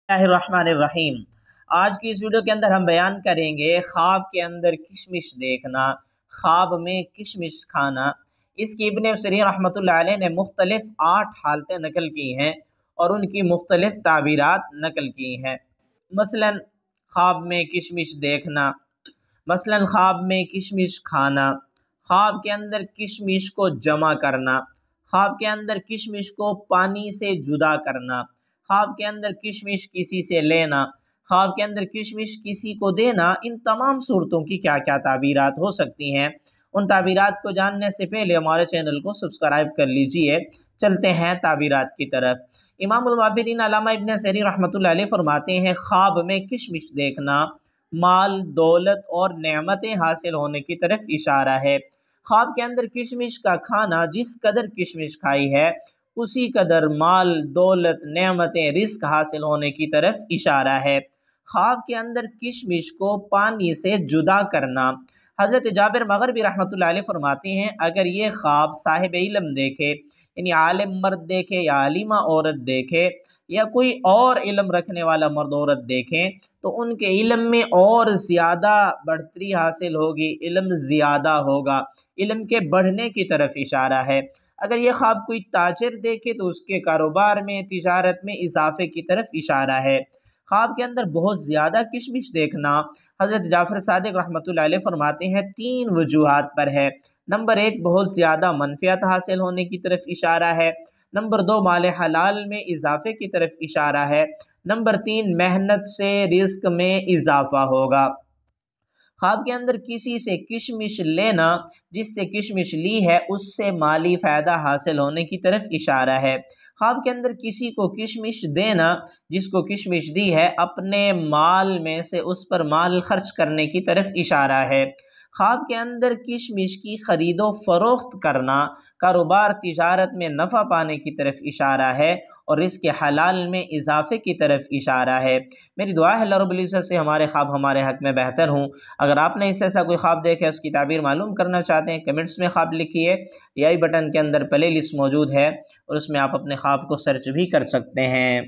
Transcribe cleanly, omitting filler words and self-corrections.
الرحمن آج کی اس ویڈیو کے اندر ہم بیان کریں گے خواب کے اندر کشمش دیکھنا، خواب میں کشمش کھانا۔ اس کی ابن سیرین رحمۃ اللہ علیہ نے مختلف 8 حالتیں نقل کی ہیں اور ان کی مختلف تعبیرات نقل کی ہیں۔ مثلا خواب میں کشمش دیکھنا، مثلا خواب میں کشمش کھانا، خواب کے اندر کشمش کو جمع کرنا، خواب کے اندر کشمش کو پانی سے جدا کرنا، خواب کے اندر کشمش کسی سے لینا، خواب کے اندر کشمش کسی کو دینا۔ ان تمام صورتوں کی کیا کیا تعبیرات ہو سکتی ہیں، ان تعبیرات کو جاننے سے پہلے ہمارے چینل کو سبسکرائب کر لیجئے۔ چلتے ہیں تعبیرات کی طرف۔ امام المعبرین علامہ ابن سیرین رحمۃ اللہ علیہ فرماتے ہیں خواب میں کشمش دیکھنا مال، دولت اور نعمتیں حاصل ہونے کی طرف اشارہ ہے۔ خواب کے اندر کشمش کا کھانا، جس قدر کشمش کھائی ہے اسی قدر مال، دولت، نعمتیں، رزق حاصل ہونے کی طرف اشارہ ہے۔ خواب کے اندر کشمش کو پانی سے جدا کرنا۔ حضرت جابر مغربی رحمۃ اللہ علیہ فرماتے ہیں اگر یہ خواب صاحب علم دیکھے، یعنی عالم مرد دیکھے یا عالمہ عورت دیکھے یا کوئی اور علم رکھنے والا مرد عورت دیکھیں تو ان کے علم میں اور زیادہ بڑھتری حاصل ہوگی، علم زیادہ ہوگا، علم کے بڑھنے کی طرف اشارہ ہے۔ اگر یہ خواب کوئی تاجر دیکھے تو اس کے کاروبار میں، تجارت میں اضافے کی طرف اشارہ ہے۔ خواب کے اندر بہت زیادہ کشمش دیکھنا، حضرت جعفر صادق رحمۃ اللہ علیہ فرماتے ہیں 3 وجوہات پر ہے۔ نمبر 1 بہت زیادہ منفعت حاصل ہونے کی طرف اشارہ ہے۔ نمبر 2 مال حلال میں اضافے کی طرف اشارہ ہے۔ نمبر 3 محنت سے رزق میں اضافہ ہوگا۔ خواب کے اندر کسی سے کشمش لینا، جس سے کشمش لی ہے اس سے مالی فائدہ حاصل ہونے کی طرف اشارہ ہے۔ خواب کے اندر کسی کو کشمش دینا، جس کو کشمش دی ہے اپنے مال میں سے اس پر مال خرچ کرنے کی طرف اشارہ ہے۔ خواب کے اندر کشمش کی خرید و فروخت کرنا، کاروبار تجارت میں نفع پانے کی طرف اشارہ ہے اور رزق حلال میں اضافے کی طرف اشارہ ہے۔ میری دعا ہے اللہ رب العزت سے ہمارے خواب ہمارے حق میں بہتر ہوں۔ اگر آپ نے اس ایسا کوئی خواب دیکھا ہے، اس کی تعبیر معلوم کرنا چاہتے ہیں، کمنٹس میں خواب لکھیے۔ یہ آئی بٹن کے اندر پلے لسٹ موجود ہے اور اس میں آپ اپنے خواب کو سرچ بھی کر سکتے ہیں۔